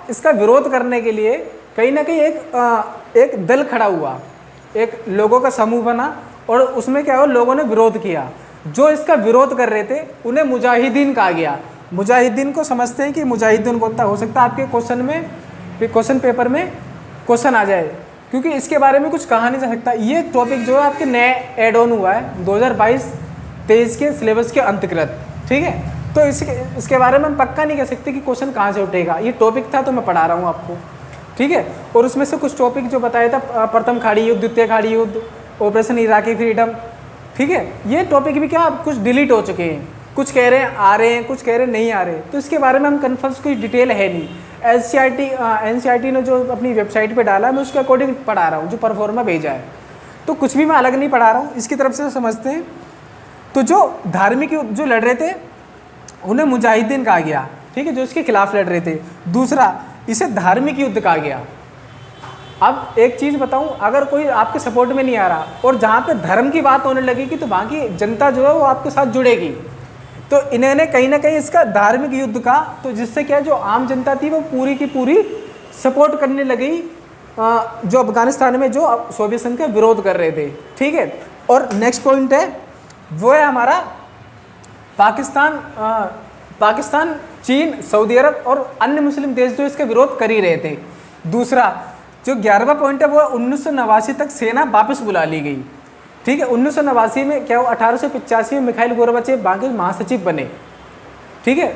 इसका विरोध करने के लिए कहीं ना कहीं एक दल खड़ा हुआ, एक लोगों का समूह बना और उसमें क्या हुआ, लोगों ने विरोध किया। जो इसका विरोध कर रहे थे उन्हें मुजाहिदीन कहा गया। मुजाहिदीन को समझते हैं कि मुजाहिदीन कौन था? हो सकता है आपके क्वेश्चन पेपर में क्वेश्चन आ जाए, क्योंकि इसके बारे में कुछ कहा नहीं जा सकता। ये टॉपिक जो है आपके नए एड ऑन हुआ है 2022-23 के सिलेबस के अंतर्गत। ठीक है, तो इसके बारे में हम पक्का नहीं कह सकते कि क्वेश्चन कहाँ से उठेगा। ये टॉपिक था तो मैं पढ़ा रहा हूँ आपको। ठीक है, और उसमें से कुछ टॉपिक जो बताया था, प्रथम खाड़ी युद्ध, द्वितीय खाड़ी युद्ध, ऑपरेशन इराकी फ्रीडम। ठीक है, ये टॉपिक भी क्या कुछ डिलीट हो चुके हैं, कुछ कह रहे हैं आ रहे हैं, कुछ कह रहे हैं नहीं आ रहे। तो इसके बारे में हम कन्फर्म कोई डिटेल है नहीं। एनसीईआरटी ने जो अपनी वेबसाइट पे डाला, मैं उसके अकॉर्डिंग पढ़ा रहा हूँ, जो परफॉर्मा भेजा है। तो कुछ भी मैं अलग नहीं पढ़ा रहा हूँ, इसकी तरफ से समझते हैं। तो जो धार्मिक जो लड़ रहे थे उन्हें मुजाहिदीन कहा गया। ठीक है, जो इसके खिलाफ लड़ रहे थे। दूसरा, इसे धार्मिक युद्ध कहा गया। अब एक चीज़ बताऊं, अगर कोई आपके सपोर्ट में नहीं आ रहा और जहाँ पे धर्म की बात होने लगेगी तो वहाँ की जनता जो है वो आपके साथ जुड़ेगी। तो इन्होंने कहीं ना कहीं इसका धार्मिक युद्ध का, तो जिससे क्या जो आम जनता थी वो पूरी की पूरी सपोर्ट करने लगी जो अफगानिस्तान में जो सोवियत संघ का विरोध कर रहे थे। ठीक है, और नेक्स्ट पॉइंट है वो है हमारा पाकिस्तान, चीन, सऊदी अरब और अन्य मुस्लिम देश जो इसका विरोध कर ही रहे थे। दूसरा जो 11वां पॉइंट है वो 1989 तक सेना वापस बुला ली गई। ठीक है, 1989 में क्या हुआ, 1885 में मिखाइल गोर्बाचेव वहाँ के महासचिव बने। ठीक है,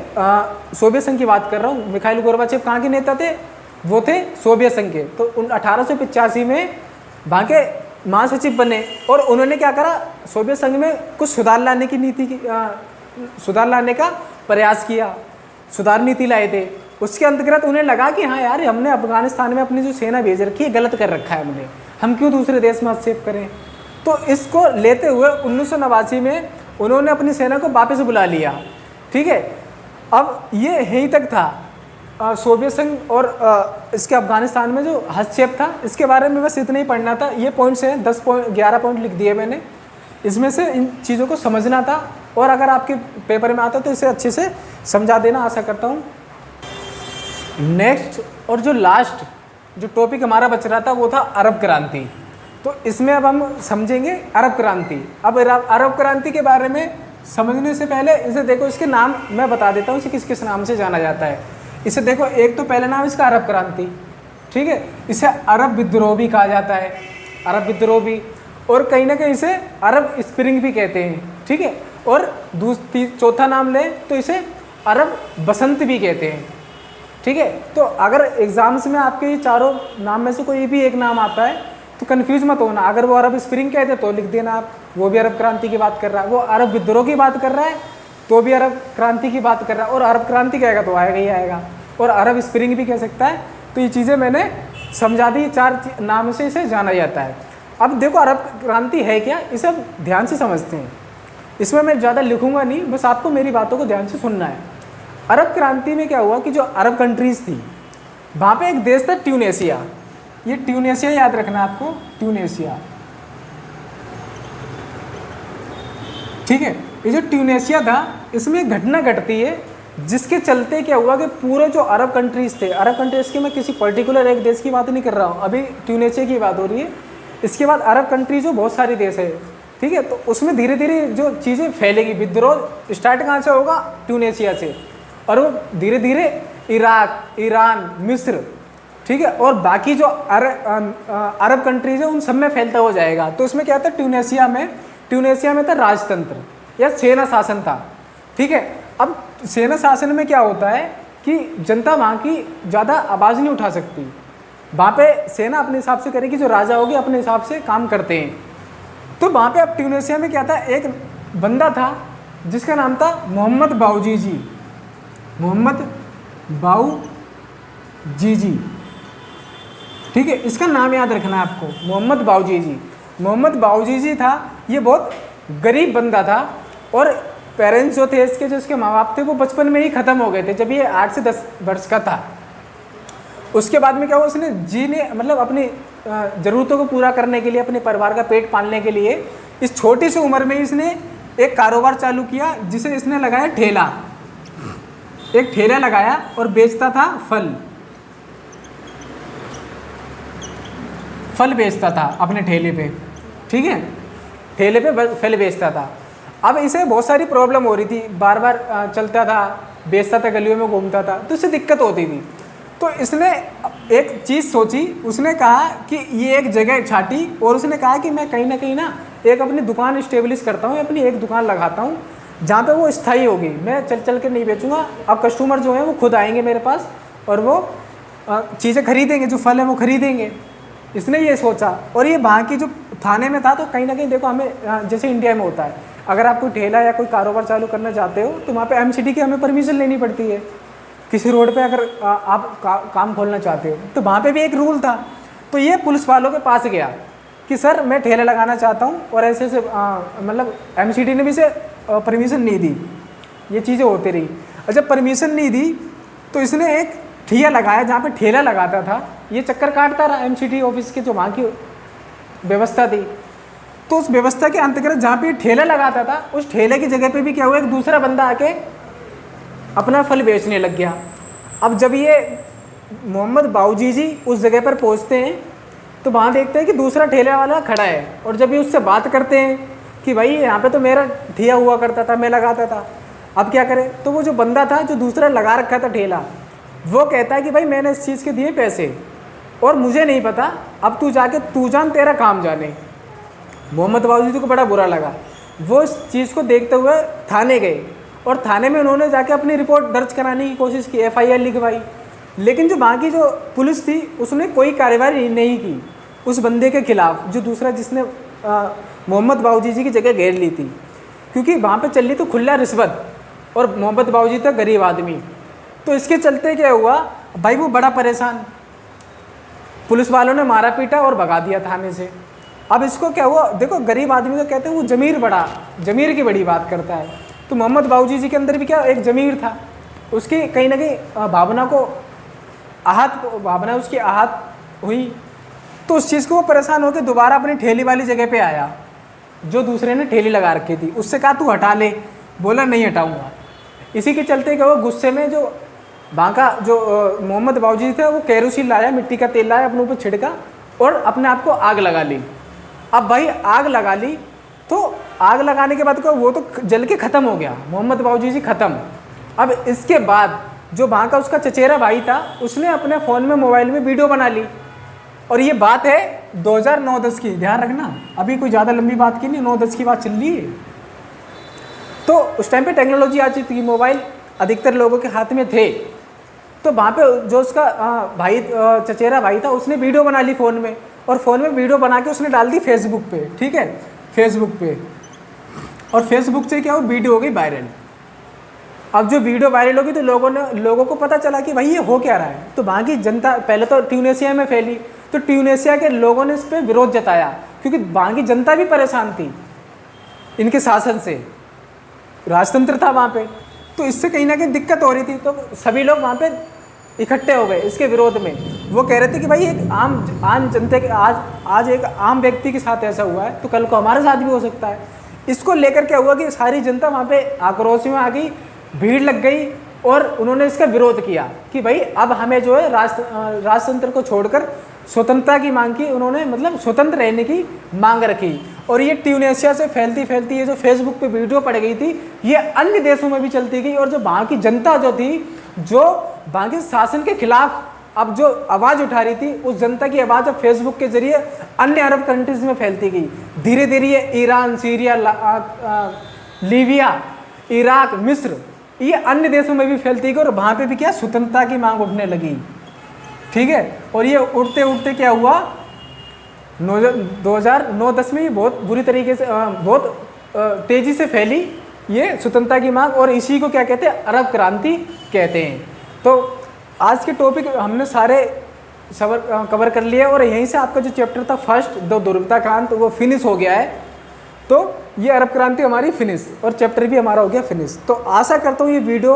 सोवियत संघ की बात कर रहा हूँ। मिखाइल गोर्बाचेव कहाँ के नेता थे, वो थे सोवियत संघ के। तो 1885 में वहाँ के महासचिव बने और उन्होंने क्या करा, सोवियत संघ में कुछ सुधार लाने की नीति की सुधार लाने का प्रयास किया, सुधार नीति लाए थे। उसके अंतर्गत उन्हें लगा कि हाँ यार, हमने अफगानिस्तान में अपनी जो सेना भेज रखी है गलत कर रखा है हम क्यों दूसरे देश में हस्तक्षेप करें। तो इसको लेते हुए 1989 में उन्होंने अपनी सेना को वापस बुला लिया। ठीक है, अब ये यहीं तक था सोवियत संघ और इसके अफगानिस्तान में जो हस्तक्षेप था, इसके बारे में बस इतना ही पढ़ना था। ये पॉइंट्स हैं, 11 पॉइंट लिख दिए मैंने, इसमें से इन चीज़ों को समझना था और अगर आपके पेपर में आता तो इसे अच्छे से समझा देना, आशा करता हूँ। नेक्स्ट और जो लास्ट जो टॉपिक हमारा बच रहा था वो था अरब क्रांति। तो इसमें अब हम समझेंगे अरब क्रांति। अब अरब क्रांति के बारे में समझने से पहले इसे देखो, इसके नाम मैं बता देता हूँ, इसे किस किस नाम से जाना जाता है। इसे देखो, एक तो पहला नाम इसका अरब क्रांति। ठीक है, इसे अरब विद्रोह भी कहा जाता है, अरब विद्रोह भी, और कहीं ना कहीं इसे अरब स्प्रिंग भी कहते हैं। ठीक है, और चौथा नाम लें तो इसे अरब बसंत भी कहते हैं। ठीक है, तो अगर एग्जाम्स में आपके ये चारों नाम में से कोई भी एक नाम आता है तो कंफ्यूज मत होना। अगर वो अरब स्प्रिंग कहते तो लिख देना आप, वो भी अरब क्रांति की बात कर रहा है। वो अरब विद्रोह की बात कर रहा है तो भी अरब क्रांति की बात कर रहा है, और अरब क्रांति कहेगा तो आएगा ही आएगा, और अरब स्प्रिंग भी कह सकता है। तो ये चीज़ें मैंने समझा दी, 4 नाम से इसे जाना जाता है। अब देखो अरब क्रांति है क्या, इसे अब ध्यान से समझते हैं। इसमें मैं ज़्यादा लिखूंगा नहीं, बस आपको मेरी बातों को ध्यान से सुनना है। अरब क्रांति में क्या हुआ कि जो अरब कंट्रीज़ थी, वहाँ पे एक देश था ट्यूनेशिया। ये ट्यूनेशिया याद रखना आपको, ट्यूनेशिया। ठीक है, ये जो ट्यूनेशिया था, इसमें घटना घटती है जिसके चलते क्या हुआ कि पूरे जो अरब कंट्रीज़ थे, अरब कंट्रीज़ के मैं किसी पर्टिकुलर एक देश की बात नहीं कर रहा हूँ, अभी ट्यूनेशिया की बात हो रही है। इसके बाद अरब कंट्रीज जो बहुत सारे देश है। ठीक है, तो उसमें धीरे धीरे जो चीज़ें फैलेगी, विद्रोह स्टार्ट कहाँ से होगा, ट्यूनेशिया से, और वो धीरे धीरे इराक, ईरान, मिस्र, ठीक है, और बाकी जो अरब कंट्रीज है उन सब में फैलता हो जाएगा। तो उसमें क्या था, ट्यूनेशिया में था राजतंत्र या सेना शासन था। ठीक है, अब सेना शासन में क्या होता है कि जनता वहाँ की ज़्यादा आवाज़ नहीं उठा सकती, वहाँ पे सेना अपने हिसाब से करेगी, जो राजा होगी अपने हिसाब से काम करते हैं। तो वहाँ पे अब ट्यूनेशिया में क्या था, एक बंदा था जिसका नाम था मोहम्मद बाऊजीजी, मोहम्मद बाऊजीजी। ठीक है, इसका नाम याद रखना है आपको, मोहम्मद बाऊजीजी। मोहम्मद बाऊजीजी था, ये बहुत गरीब बंदा था, और पेरेंट्स जो थे इसके, जो इसके माँ बाप थे, वो बचपन में ही ख़त्म हो गए थे जब ये 8 से 10 वर्ष का था। उसके बाद में क्या हुआ, उसने मतलब अपनी ज़रूरतों को पूरा करने के लिए, अपने परिवार का पेट पालने के लिए इस छोटी सी उम्र में इसने एक कारोबार चालू किया, जिसे इसने लगाया ठेला। एक ठेला लगाया और बेचता था फल बेचता था अपने ठेले पे। ठीक है, ठेले पे फल बेचता था। अब इसे बहुत सारी प्रॉब्लम हो रही थी, बार बार चलता था, बेचता था, गलियों में घूमता था, तो इससे दिक्कत होती थी। तो इसने एक चीज़ सोची, उसने कहा कि ये एक जगह छाटी, और उसने कहा कि मैं कहीं ना कहीं ना एक अपनी दुकान इस्टेब्लिश करता हूँ, अपनी एक दुकान लगाता हूँ जहाँ पे वो स्थायी होगी, मैं चल चल के नहीं बेचूंगा। अब कस्टमर जो है वो खुद आएंगे मेरे पास और वो चीज़ें खरीदेंगे, जो फल है वो खरीदेंगे। इसने ये सोचा, और ये वहाँ की जो थाने में था, तो कहीं ना कहीं देखो हमें जैसे इंडिया में होता है, अगर आप कोई ठेला या कोई कारोबार चालू करना चाहते हो तो वहाँ पे MCD की हमें परमिशन लेनी पड़ती है। किसी रोड पे अगर आप काम खोलना चाहते हो तो वहाँ पे भी एक रूल था। तो ये पुलिस वालों के पास गया कि सर मैं ठेला लगाना चाहता हूँ, और ऐसे मतलब MCD ने भी इसे परमिशन नहीं दी, ये चीज़ें होती रही। और जब परमिशन नहीं दी तो इसने एक ठिया लगाया जहाँ पे ठेला लगाता था, ये चक्कर काटता रहा एमसीडी ऑफिस के जो वहाँ की व्यवस्था थी। तो उस व्यवस्था के अंतर्गत जहाँ पे ठेला लगाता था, उस ठेले की जगह पे भी क्या हुआ, एक दूसरा बंदा आके अपना फल बेचने लग गया। अब जब ये मोहम्मद बाऊजी जी उस जगह पर पहुँचते हैं तो वहाँ देखते हैं कि दूसरा ठेले वाला खड़ा है, और जब ये उससे बात करते हैं कि भाई यहाँ पे तो मेरा ठिया हुआ करता था, मैं लगाता था, अब क्या करें। तो वो जो बंदा था जो दूसरा लगा रखा था ठेला, वो कहता है कि भाई मैंने इस चीज़ के दिए पैसे और मुझे नहीं पता, अब तू जाके तू जान, तेरा काम जाने। मोहम्मद बाऊजी को बड़ा बुरा लगा। वो इस चीज़ को देखते हुए थाने गए और थाने में उन्होंने जाके अपनी रिपोर्ट दर्ज कराने की कोशिश की, FIR लिखवाई। लेकिन जो बाकी जो पुलिस थी उसने कोई कार्रवाई नहीं की उस बंदे के खिलाफ, जो दूसरा जिसने मोहम्मद बाऊजी जी की जगह घेर ली थी, क्योंकि वहाँ पे चल रही तो खुला रिश्वत और मोहम्मद बाऊजी था गरीब आदमी। तो इसके चलते क्या हुआ भाई, वो बड़ा परेशान, पुलिस वालों ने मारा पीटा और भगा दिया थाने से। अब इसको क्या हुआ, देखो गरीब आदमी को कहते हैं वो जमीर की बड़ी बात करता है। तो मोहम्मद बाऊजी जी के अंदर भी क्या एक जमीर था, उसकी कहीं ना कहीं भावना उसकी आहत हुई। तो उस चीज़ को वो परेशान होकर दोबारा अपनी ठेली वाली जगह पे आया, जो दूसरे ने ठेली लगा रखी थी, उससे कहा तू हटा ले, बोला नहीं हटाऊंगा। इसी के चलते क्या हुआ, गुस्से में जो वहाँ का जो मोहम्मद बाऊजी थे वो केरोसिन लाया, मिट्टी का तेल लाया, अपने ऊपर छिड़का और अपने आप को आग लगा ली। अब भाई आग लगा ली तो आग लगाने के बाद वो तो जल के ख़त्म हो गया, मोहम्मद बाऊजी जी ख़त्म। अब इसके बाद जो वहाँ का उसका चचेरा भाई था, उसने अपने फ़ोन में मोबाइल में वीडियो बना ली। और ये बात है 2009-10 की, ध्यान रखना, अभी कोई ज़्यादा लंबी बात की नहीं, 9-10 की बात चल रही है। तो उस टाइम पे टेक्नोलॉजी आ चुकी थी, मोबाइल अधिकतर लोगों के हाथ में थे। तो वहाँ पे जो उसका भाई चचेरा भाई था, उसने वीडियो बना ली फ़ोन में, और फ़ोन में वीडियो बना के उसने डाल दी फेसबुक पे, ठीक है, फेसबुक पे। और फेसबुक से क्या हो, वीडियो हो गई वायरल। अब जो वीडियो वायरल होगी तो लोगों को पता चला कि भाई ये हो क्या रहा है। तो वहाँ की जनता पहले तो ट्यूनीशिया में फैली, तो ट्यूनीशिया के लोगों ने इस पर विरोध जताया, क्योंकि वहाँ की जनता भी परेशान थी इनके शासन से, राजतंत्र था वहाँ पे। तो इससे कहीं ना कहीं दिक्कत हो रही थी, तो सभी लोग वहाँ पे इकट्ठे हो गए इसके विरोध में। वो कह रहे थे कि भाई एक आम जनता के आज एक आम व्यक्ति के साथ ऐसा हुआ है तो कल को हमारे साथ भी हो सकता है। इसको लेकर क्या हुआ कि सारी जनता वहाँ पे आक्रोश में आ गई, भीड़ लग गई और उन्होंने इसका विरोध किया कि भाई अब हमें जो है राजतंत्र को छोड़कर स्वतंत्रता की मांग की। उन्होंने मतलब स्वतंत्र रहने की मांग रखी। और ये ट्यूनीशिया से फैलती फैलती ये जो फेसबुक पे वीडियो पड़ गई थी, ये अन्य देशों में भी चलती गई। और जो वहाँ की जनता जो थी, जो वहाँ के शासन के खिलाफ अब जो आवाज़ उठा रही थी, उस जनता की आवाज़ अब फेसबुक के जरिए अन्य अरब कंट्रीज़ में फैलती गई। धीरे धीरे ये ईरान, सीरिया, लीबिया, इराक, मिस्र, ये अन्य देशों में भी फैलती गई और वहाँ पे भी क्या स्वतंत्रता की मांग उठने लगी, ठीक है। और ये उठते उठते क्या हुआ, 2009-10 में ये बहुत बुरी तरीके से बहुत तेज़ी से फैली ये स्वतंत्रता की मांग, और इसी को क्या कहते हैं, अरब क्रांति कहते हैं। तो आज के टॉपिक हमने सारे कवर कर लिए और यहीं से आपका जो चैप्टर था फर्स्ट दुर्गताकांत वो फिनिश हो गया है। तो ये अरब क्रांति हमारी फिनिश और चैप्टर भी हमारा हो गया फिनिश। तो आशा करता हूँ ये वीडियो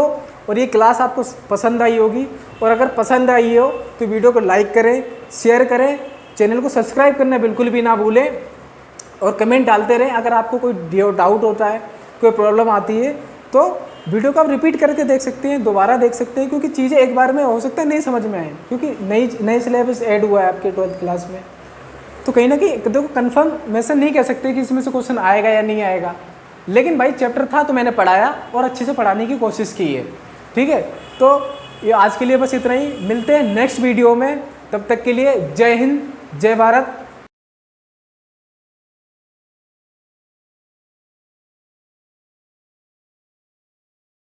और ये क्लास आपको पसंद आई होगी, और अगर पसंद आई हो तो वीडियो को लाइक करें, शेयर करें, चैनल को सब्सक्राइब करना बिल्कुल भी ना भूलें, और कमेंट डालते रहें। अगर आपको कोई डाउट होता है, कोई प्रॉब्लम आती है, तो वीडियो को आप रिपीट करके देख सकते हैं, दोबारा देख सकते हैं, क्योंकि चीज़ें एक बार में हो सकता है नहीं समझ में आए, क्योंकि नई सिलेबस ऐड हुआ है आपके 12th क्लास में। तो कहीं ना कहीं देखो कन्फर्मेशन नहीं कह सकते कि इसमें से क्वेश्चन आएगा या नहीं आएगा, लेकिन भाई चैप्टर था तो मैंने पढ़ाया और अच्छे से पढ़ाने की कोशिश की है, ठीक है। तो ये आज के लिए बस इतना ही, मिलते हैं नेक्स्ट वीडियो में। तब तक के लिए जय हिंद, जय भारत।